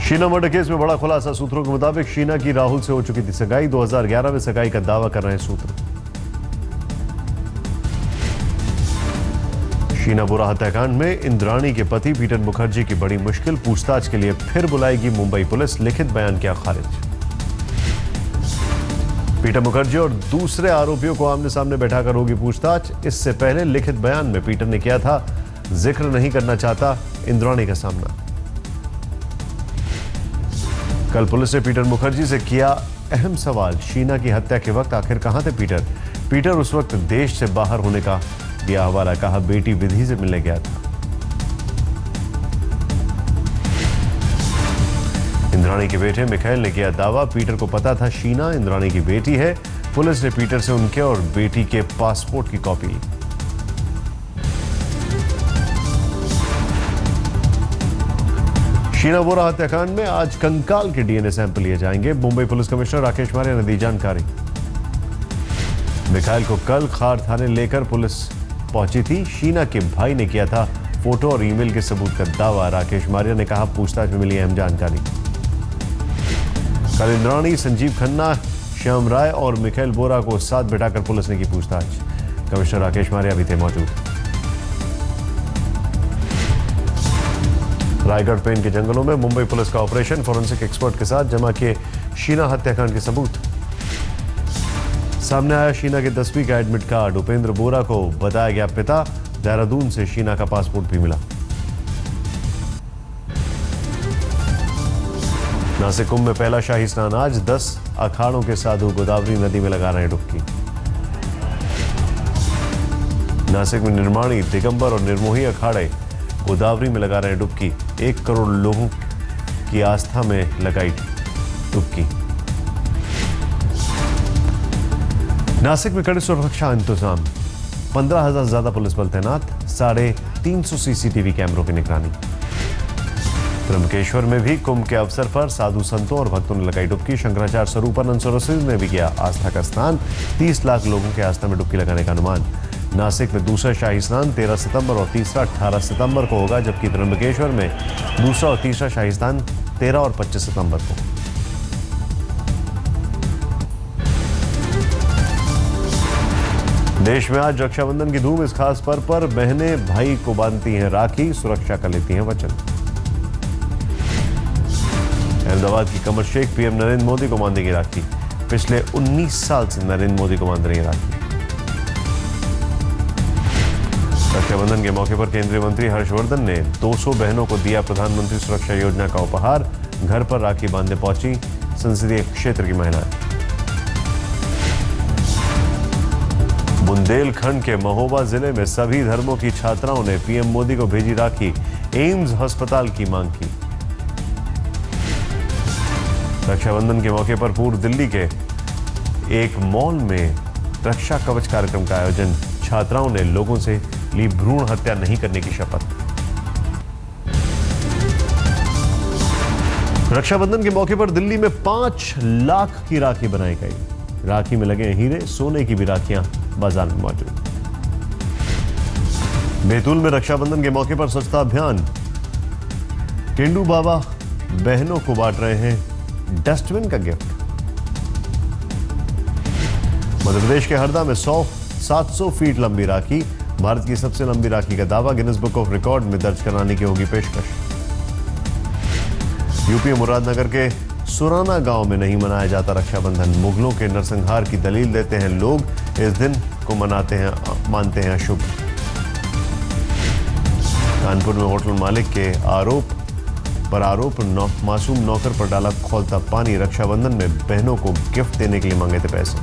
Sheena murder case में बड़ा खुलासा। सूत्रों के मुताबिक शीना की राहुल से हो चुकी थी सगाई। 2011 में सगाई का दावा कर रहे हैं सूत्र। शीना बोरा हत्याकांड में इंद्राणी के पति पीटर मुखर्जी की बड़ी मुश्किल। पूछताछ के लिए फिर बुलाएगी मुंबई पुलिस। लिखित बयान किया खारिज। पीटर मुखर्जी और दूसरे आरोपियों को आमने सामने बैठाकर होगी पूछताछ। इससे पहले लिखित बयान में पीटर ने किया था जिक्र नहीं करना चाहता इंद्राणी का सामना। कल पुलिस ने पीटर मुखर्जी से किया अहम सवाल। शीना की हत्या के वक्त आखिर कहां थे पीटर? पीटर उस वक्त देश से बाहर होने का दिया हवाला। कहा बेटी विधि से मिलने गया था। इंद्राणी के बेटे मिखाइल ने किया दावा पीटर को पता था शीना इंद्राणी की बेटी है। पुलिस ने पीटर से उनके और बेटी के पासपोर्ट की कॉपी ली। शीना बोरा हत्याकांड में आज कंकाल के डीएनए सैंपल लिए जाएंगे। मुंबई पुलिस कमिश्नर राकेश मारिया ने दी जानकारी। मिखाइल को कल खार थाने लेकर पुलिस पहुंची थी। शीना के भाई ने किया था फोटो और ईमेल के सबूत का दावा। राकेश मारिया ने कहा पूछताछ में मिली अहम जानकारी। कल इंद्राणी, संजीव खन्ना, श्याम राय और मिखाइल बोरा को साथ बैठाकर पुलिस ने की पूछताछ। कमिश्नर राकेश मारिया भी थे मौजूद। रायगढ़ पेन के जंगलों में मुंबई पुलिस का ऑपरेशन। फॉरेंसिक एक्सपर्ट के साथ जमा किए शीना हत्याकांड के सबूत। सामने आया शीना के 10वीं का एडमिट कार्ड। उपेंद्र बोरा को बताया गया पिता। देहरादून से शीना का पासपोर्ट भी मिला। नासिक कुंभ में पहला शाही स्नान आज। 10 अखाड़ों के साधु गोदावरी नदी में लगा रहे हैं डुबकी। नासिक में निर्माणी, दिगंबर और निर्मोही अखाड़े गोदावरी में लगा रहे हैं डुबकी। 1 करोड़ लोगों की आस्था में लगाई डुबकी। नासिक में कड़ी सुरक्षा इंतजाम। 15,000 से ज्यादा पुलिस बल तैनात। 350 सीसीटीवी कैमरों की निगरानी। त्र्यंबकेश्वर में भी कुंभ के अवसर पर साधु संतों और भक्तों ने लगाई डुबकी। शंकराचार्य स्वरूपानंद सरस्वती ने भी किया आस्था का स्नान। 30 लाख लोगों के आस्था में डुबकी लगाने का अनुमान। नासिक में दूसरा शाही स्नान 13 सितंबर और तीसरा 18 सितंबर को होगा, जबकि त्र्यंबकेश्वर में दूसरा और तीसरा शाही स्नान 13 और 25 सितंबर को। देश में आज रक्षाबंधन की धूम। इस खास पर्व पर बहनें भाई को बांधती हैं राखी, सुरक्षा का लेती हैं वचन। अहमदाबाद की कमर शेख पीएम नरेंद्र मोदी को बांधेगी राखी। पिछले 19 साल से नरेंद्र मोदी को बांध रही है राखी। रक्षाबंधन के मौके पर केंद्रीय मंत्री हर्षवर्धन ने 200 बहनों को दिया प्रधानमंत्री सुरक्षा योजना का उपहार। घर पर राखी बांधने पहुंची संसदीय क्षेत्र की महिलाएं। बुंदेलखंड के महोबा जिले में सभी धर्मों की छात्राओं ने पीएम मोदी को भेजी राखी। एम्स अस्पताल की मांग की। रक्षाबंधन के मौके पर पूर्व दिल्ली के एक मॉल में रक्षा कवच कार्यक्रम का आयोजन। छात्राओं ने लोगों से ली भ्रूण हत्या नहीं करने की शपथ। रक्षाबंधन के मौके पर दिल्ली में 5 लाख की राखी बनाई गई। राखी में लगे हीरे, सोने की भी राखियां बाजार में मौजूद। बैतूल में रक्षाबंधन के मौके पर स्वच्छता अभियान। केंडू बाबा बहनों को बांट रहे हैं डस्टबिन का गिफ्ट। मध्य प्रदेश के हरदा में 700 फीट लंबी राखी। भारत की सबसे लंबी राखी का दावा गिनीज बुक ऑफ रिकॉर्ड में दर्ज कराने की होगी पेशकश। यूपी मुरादनगर के सुराना गांव में नहीं मनाया जाता रक्षाबंधन। मुगलों के नरसंहार की दलील देते हैं लोग। इस दिन को मानते हैं अशुभ। कानपुर में होटल मालिक के आरोप मासूम नौकर पर डाला खौलता पानी। रक्षाबंधन में बहनों को गिफ्ट देने के लिए मांगे थे पैसे।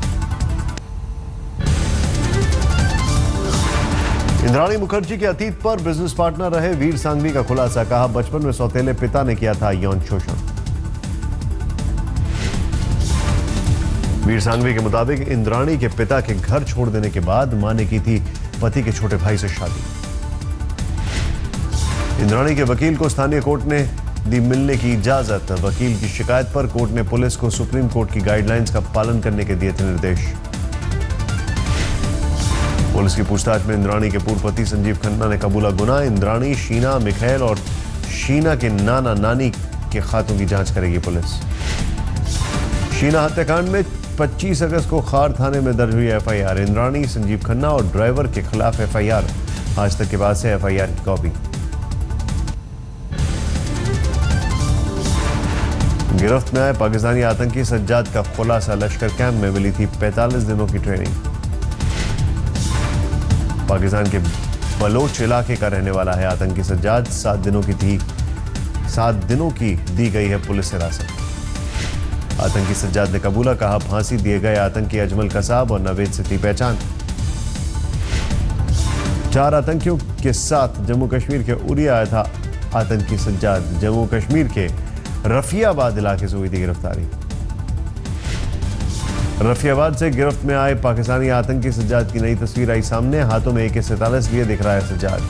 इंद्राणी मुखर्जी के अतीत पर बिजनेस पार्टनर रहे वीर सांघवी का खुलासा। कहा बचपन में सौतेले पिता ने किया था यौन शोषण। वीर सांघवी के मुताबिक इंद्राणी के पिता के घर छोड़ देने के बाद मां ने की थी पति के छोटे भाई से शादी। इंद्राणी के वकील को स्थानीय कोर्ट ने दी मिलने की इजाजत। वकील की शिकायत पर कोर्ट ने पुलिस को सुप्रीम कोर्ट की गाइडलाइंस का पालन करने के दिए थे निर्देश। पुलिस की पूछताछ में इंद्राणी के पूर्व पति संजीव खन्ना ने कबूला गुनाह। इंद्राणी, शीना, मिखाइल और शीना के नाना नानी के खातों की जांच करेगी पुलिस। शीना हत्याकांड में 25 अगस्त को खार थाने में दर्ज हुई एफआईआर। इंद्राणी, संजीव खन्ना और ड्राइवर के खिलाफ एफआईआर। आज तक के बाद से एफआईआर की कॉपी। गिरफ्त में आए पाकिस्तानी आतंकी सज्जाद का खुलासा। लश्कर कैंप में मिली थी 45 दिनों की ट्रेनिंग। पाकिस्तान के बलोच इलाके का रहने वाला है आतंकी सज्जाद। 7 दिनों की दी गई है पुलिस हिरासत। आतंकी सज्जाद ने कबूला, कहा फांसी दिए गए आतंकी अजमल कसाब और नवेद से थी पहचान। 4 आतंकियों के साथ जम्मू कश्मीर के उरी आया था आतंकी सज्जाद। जम्मू कश्मीर के रफियाबाद इलाके से हुई थी गिरफ्तारी। रफियाबाद से गिरफ्त में आए पाकिस्तानी आतंकी सज्जाद की नई तस्वीर आई सामने। हाथों में AK-47 लिए दिख रहा है सज्जाद।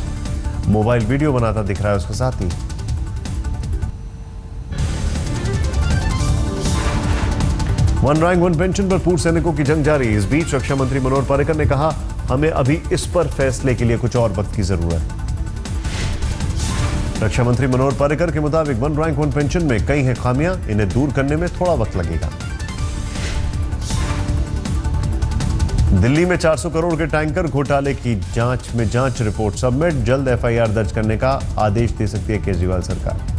मोबाइल वीडियो बनाता दिख रहा है उसके साथी। वन रैंक वन पेंशन पर पूर्व सैनिकों की जंग जारी। इस बीच रक्षा मंत्री मनोहर पर्रिकर ने कहा, हमें अभी इस पर फैसले के लिए कुछ और वक्त की जरूरत है। रक्षा मंत्री मनोहर पर्रिकर के मुताबिक वन रैंक वन पेंशन में कई हैं खामियां, इन्हें दूर करने में थोड़ा वक्त लगेगा। दिल्ली में 400 करोड़ के टैंकर घोटाले की जांच रिपोर्ट सबमिट। जल्द एफआईआर दर्ज करने का आदेश दे सकती है केजरीवाल सरकार।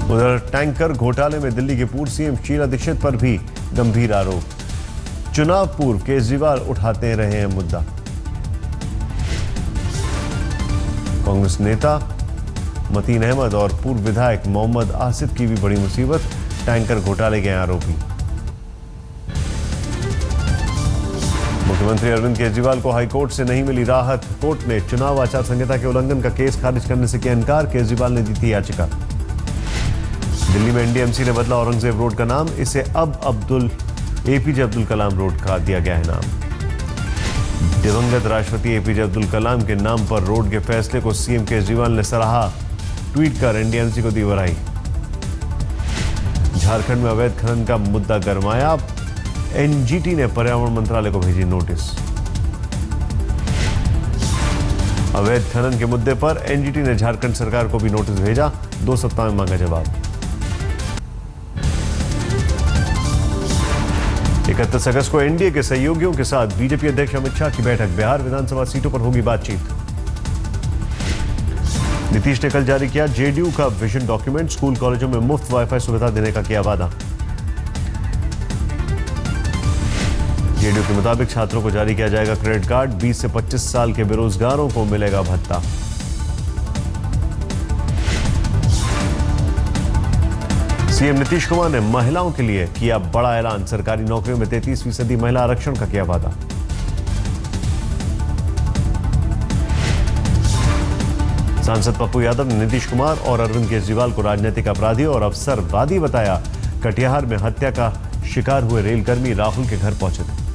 उधर टैंकर घोटाले में दिल्ली के पूर्व सीएम शीला दीक्षित पर भी गंभीर आरोप। चुनाव पूर्व केजरीवाल उठाते रहे हैं मुद्दा। कांग्रेस नेता मतीन अहमद और पूर्व विधायक मोहम्मद आसिफ की भी बड़ी मुसीबत। टैंकर घोटाले के आरोपी। मुख्यमंत्री अरविंद केजरीवाल को हाईकोर्ट से नहीं मिली राहत। कोर्ट ने चुनाव आचार संहिता के उल्लंघन का केस खारिज करने से किया इनकार। केजरीवाल ने दी थी याचिका। दिल्ली में एनडीएमसी ने बदला औरंगजेब रोड का नाम। इसे अब APJ अब्दुल कलाम रोड का दिया गया है नाम। दिवंगत राष्ट्रपति APJ अब्दुल कलाम के नाम पर रोड के फैसले को सीएम केजरीवाल ने सराहा। ट्वीट कर एनडीएमसी को दी बधाई। झारखंड में अवैध खनन का मुद्दा गरमाया। एनजीटी ने पर्यावरण मंत्रालय को भेजी नोटिस। अवैध खनन के मुद्दे पर एनजीटी ने झारखंड सरकार को भी नोटिस भेजा। 2 सप्ताह में मांगा जवाब। 31 अगस्त को एनडीए के सहयोगियों के साथ बीजेपी अध्यक्ष अमित शाह की बैठक। बिहार विधानसभा सीटों पर होगी बातचीत। नीतीश ने कल जारी किया जेडीयू का विजन डॉक्यूमेंट। स्कूल कॉलेजों में मुफ्त वाईफाई सुविधा देने का किया वादा। जेडीयू के मुताबिक छात्रों को जारी किया जाएगा क्रेडिट कार्ड। 20 से 25 साल के बेरोजगारों को मिलेगा भत्ता। सीएम नीतीश कुमार ने महिलाओं के लिए किया बड़ा ऐलान। सरकारी नौकरियों में 33% महिला आरक्षण का किया वादा। सांसद पप्पू यादव ने नीतीश कुमार और अरविंद केजरीवाल को राजनीतिक अपराधी और अवसरवादी बताया। कटिहार में हत्या का शिकार हुए रेलकर्मी राहुल के घर पहुंचे थे।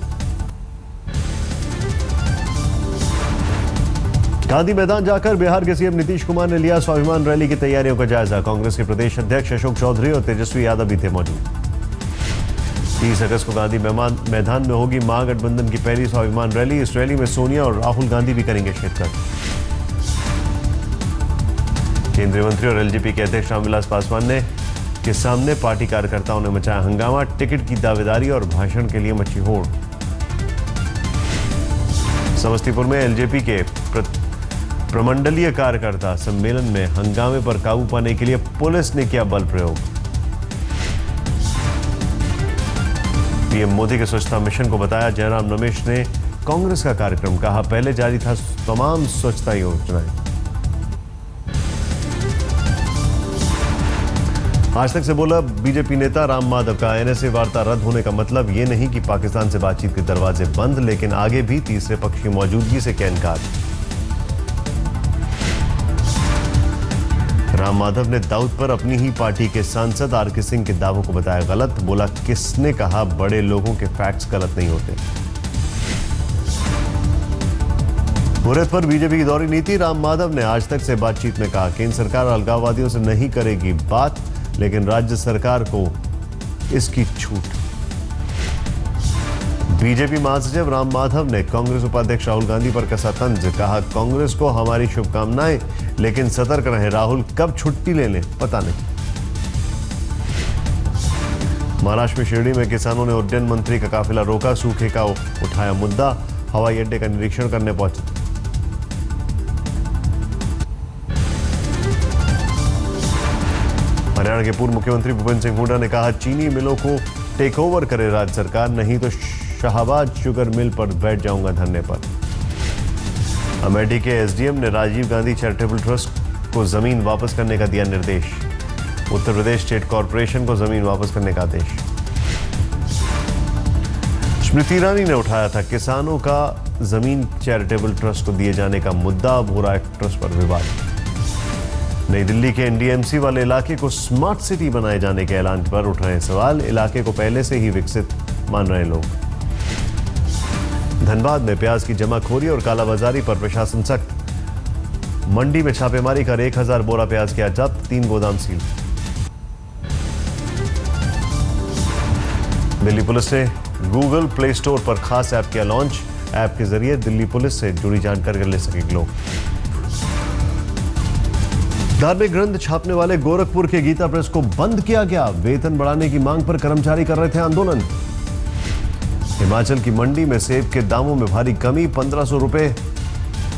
गांधी मैदान जाकर बिहार के सीएम नीतीश कुमार ने लिया स्वाभिमान रैली की तैयारियों का जायजा। कांग्रेस के प्रदेश अध्यक्ष अशोक चौधरी और तेजस्वी यादव भी थे मौजूद। 30 अगस्त को गांधी मैदान में होगी महागठबंधन की पहली स्वाभिमान रैली। इस रैली में सोनिया और राहुल गांधी भी करेंगे शिरकत। केंद्रीय मंत्री और एलजेपी के अध्यक्ष रामविलास पासवान ने के सामने पार्टी कार्यकर्ताओं ने मचाया हंगामा। टिकट की दावेदारी और भाषण के लिए मची होड़। समस्तीपुर में एलजेपी के प्रमंडलीय कार्यकर्ता सम्मेलन में हंगामे पर काबू पाने के लिए पुलिस ने किया बल प्रयोग। पीएम मोदी के स्वच्छता मिशन को बताया जयराम रमेश ने कांग्रेस का कार्यक्रम। कहा पहले जारी था तमाम स्वच्छता योजनाएं। आज तक से बोला बीजेपी नेता राम माधव का। एनएसए वार्ता रद्द होने का मतलब ये नहीं कि पाकिस्तान से बातचीत के दरवाजे बंद, लेकिन आगे भी तीसरे पक्ष की मौजूदगी से किया इनकार। राम माधव ने दाऊद पर अपनी ही पार्टी के सांसद आरके सिंह के दावों को बताया गलत। बोला किसने कहा बड़े लोगों के फैक्ट्स गलत नहीं होते। मुहूर्त पर बीजेपी की दौरी नीति। राम माधव ने आज तक से बातचीत में कहा केंद्र सरकार अलगाववादियों से नहीं करेगी बात, लेकिन राज्य सरकार को इसकी छूट। बीजेपी महासचिव राम माधव ने कांग्रेस उपाध्यक्ष राहुल गांधी पर कसा तंज। कहा, कांग्रेस को हमारी शुभकामनाएं, लेकिन सतर्क रहें, राहुल कब छुट्टी ले लें पता नहीं। महाराष्ट्र में शिरडी में किसानों ने उड्डयन मंत्री का काफिला रोका, सूखे का उठाया मुद्दा, हवाई अड्डे का निरीक्षण करने पहुंचे। हरियाणा के पूर्व मुख्यमंत्री भूपेंद्र सिंह हुड्डा ने कहा, चीनी मिलों को टेक ओवर करे राज्य सरकार, नहीं तो शाहबाद शुगर मिल पर बैठ जाऊंगा धरने पर। अमेठी के एसडीएम ने राजीव गांधी चैरिटेबल ट्रस्ट को जमीन वापस करने का दिया निर्देश। उत्तर प्रदेश स्टेट कॉर्पोरेशन को जमीन वापस करने का आदेश। स्मृति ईरानी ने उठाया था किसानों का जमीन चैरिटेबल ट्रस्ट को दिए जाने का मुद्दा, अब हो रहा है ट्रस्ट पर विवाद। नई दिल्ली के एनडीएमसी वाले इलाके को स्मार्ट सिटी बनाए जाने के ऐलान पर उठ रहे हैं सवाल, इलाके को पहले से ही विकसित मान रहे लोग। धनबाद में प्याज की जमाखोरी और कालाबाजारी पर प्रशासन सख्त। मंडी में छापेमारी कर 1000 बोरा प्याज किया जब्त, 3 गोदाम सील। दिल्ली पुलिस ने गूगल प्ले स्टोर पर खास ऐप किया लॉन्च। ऐप के जरिए दिल्ली पुलिस से जुड़ी जानकारी ले सकेंगे लोग। धार्मिक ग्रंथ छापने वाले गोरखपुर के गीता प्रेस को बंद किया गया। वेतन बढ़ाने की मांग पर कर्मचारी कर रहे थे आंदोलन। हिमाचल की मंडी में सेब के दामों में भारी कमी, 1500 रुपए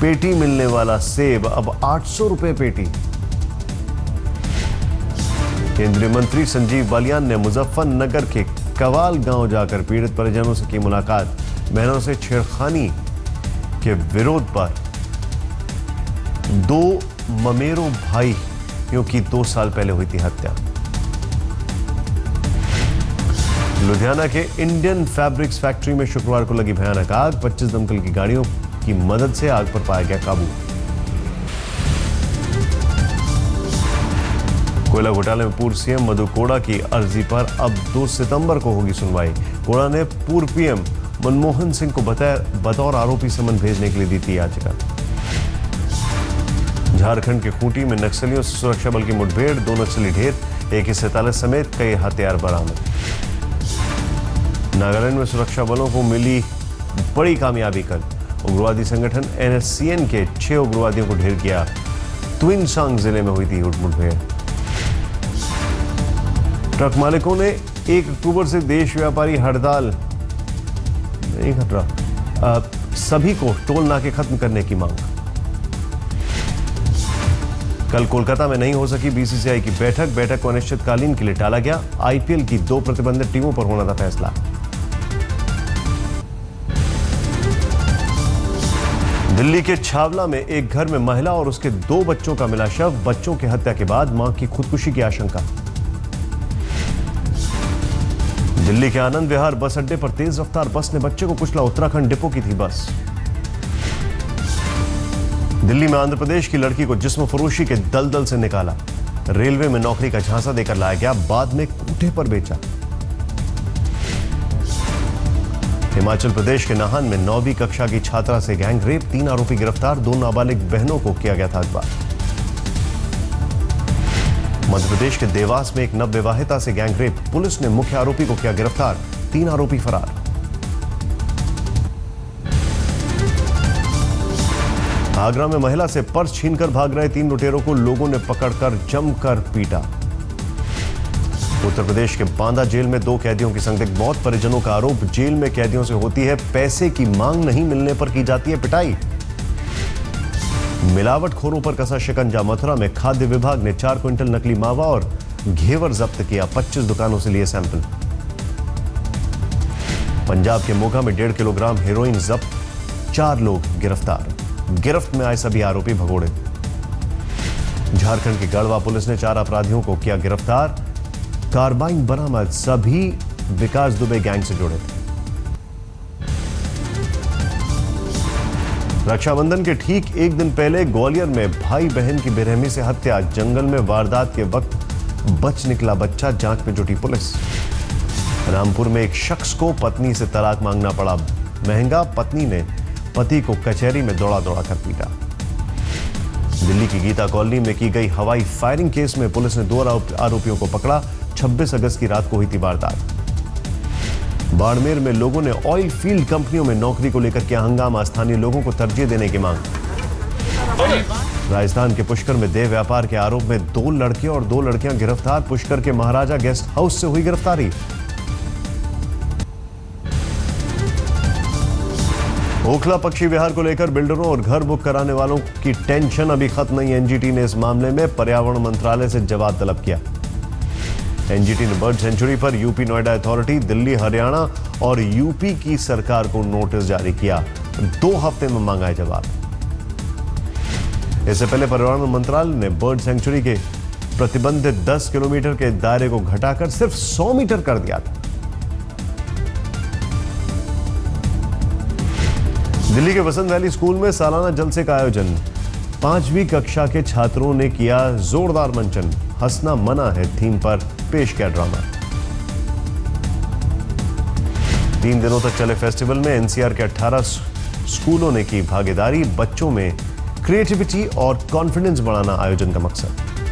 पेटी मिलने वाला सेब अब 800 रुपए पेटी। केंद्रीय मंत्री संजीव बालियान ने मुजफ्फरनगर के कवाल गांव जाकर पीड़ित परिजनों से की मुलाकात। बहनों से छेड़खानी के विरोध पर 2 ममेरो भाइयों की 2 साल पहले हुई थी हत्या। लुधियाना के इंडियन फैब्रिक्स फैक्ट्री में शुक्रवार को लगी भयानक आग। 25 दमकल की गाड़ियों की मदद से आग पर पाया गया काबू। कोयला घोटाले में पूर्व सीएम मधु कोड़ा की अर्जी पर अब 2 सितंबर को होगी सुनवाई। कोड़ा ने पूर्व पीएम मनमोहन सिंह को बतौर आरोपी समन भेजने के लिए दी थी याचिका। झारखंड के खूंटी में नक्सलियों से सुरक्षा बल की मुठभेड़, 2 नक्सली ढेर, AK-47 समेत कई हथियार बरामद। नागालैंड में सुरक्षा बलों को मिली बड़ी कामयाबी। कल उग्रवादी संगठन NSCN के 6 उग्रवादियों को ढेर किया। ट्विनसांग जिले में हुई थी मुठभेड़। ट्रक मालिकों ने 1 अक्टूबर से देश व्यापारी हड़ताल नहीं हट रहा, सभी को टोल नाके खत्म करने की मांग। कल कोलकाता में नहीं हो सकी BCCI की बैठक को अनिश्चितकालीन के लिए टाला गया। IPL की 2 प्रतिबंधित टीमों पर होना था फैसला। दिल्ली के छावला में एक घर में महिला और उसके 2 बच्चों का मिला शव। बच्चों की हत्या के बाद मां की खुदकुशी की आशंका। दिल्ली के आनंद विहार बस अड्डे पर तेज रफ्तार बस ने बच्चे को कुचला। उत्तराखंड डिपो की थी बस। दिल्ली में आंध्र प्रदेश की लड़की को जिस्म फरोशी के दलदल से निकाला। रेलवे में नौकरी का झांसा देकर लाया गया, बाद में कूठे पर बेचा। हिमाचल प्रदेश के नाहन में 9वीं कक्षा की छात्रा से गैंग रेप, 3 आरोपी गिरफ्तार, 2 नाबालिग बहनों को किया गया था अगवा। मध्य प्रदेश के देवास में एक नवविवाहिता से गैंग रेप, पुलिस ने मुख्य आरोपी को किया गिरफ्तार, 3 आरोपी फरार। आगरा में महिला से पर्स छीनकर भाग रहे 3 लुटेरों को लोगों ने पकड़कर जमकर पीटा। उत्तर प्रदेश के बांदा जेल में 2 कैदियों की संदिग्ध मौत, परिजनों का आरोप जेल में कैदियों से होती है पैसे की मांग, नहीं मिलने पर की जाती है पिटाई। मिलावटखोरों पर कसा शिकंजा, मथुरा में खाद्य विभाग ने 4 क्विंटल नकली मावा और घेवर जब्त किया, 25 दुकानों से लिए सैंपल। पंजाब के मोगा में 1.5 किलोग्राम हेरोइन जब्त, 4 लोग गिरफ्तार। गिरफ्त में आए सभी आरोपी भगोड़े। झारखंड की गढ़वा पुलिस ने 4 अपराधियों को किया गिरफ्तार, कार्बाइन बरामद, सभी विकास दुबे गैंग से जुड़े थे। रक्षाबंधन के ठीक 1 दिन पहले ग्वालियर में भाई बहन की बेरहमी से हत्या, जंगल में वारदात के वक्त बच निकला बच्चा, जांच में जुटी पुलिस। रामपुर में एक शख्स को पत्नी से तलाक मांगना पड़ा महंगा, पत्नी ने पति को कचहरी में दौड़ा कर पीटा। दिल्ली की गीता कॉलोनी में की गई हवाई फायरिंग केस में पुलिस ने 2 आरोपियों को पकड़ा, 26 अगस्त की रात को हुई थी वारदात। बाड़मेर में लोगों ने ऑयल फील्ड कंपनियों में नौकरी को लेकर किया हंगामा, स्थानीय लोगों को तरजीह देने की मांग। राजस्थान के पुष्कर में देह व्यापार के आरोप में 2 लड़के और 2 लड़कियां गिरफ्तार, पुष्कर के महाराजा गेस्ट हाउस से हुई गिरफ्तारी। ओखला पक्षी विहार को लेकर बिल्डरों और घर बुक कराने वालों की टेंशन अभी खत्म नहीं। एनजीटी ने इस मामले में पर्यावरण मंत्रालय से जवाब तलब किया। एनजीटी ने बर्ड सेंचुरी पर यूपी नोएडा अथॉरिटी, दिल्ली, हरियाणा और यूपी की सरकार को नोटिस जारी किया। 2 हफ्ते में मांगा है जवाब। इससे पहले पर्यावरण मंत्रालय ने बर्ड सेंचुरी के प्रतिबंधित 10 किलोमीटर के दायरे को घटाकर सिर्फ 100 मीटर कर दिया था। दिल्ली के वसंत वैली स्कूल में सालाना जलसे का आयोजन। 5वीं कक्षा के छात्रों ने किया जोरदार मंचन। हंसना मना है थीम पर पेश किया ड्रामा। 3 दिनों तक चले फेस्टिवल में एनसीआर के 18 स्कूलों ने की भागीदारी। बच्चों में क्रिएटिविटी और कॉन्फिडेंस बढ़ाना आयोजन का मकसद।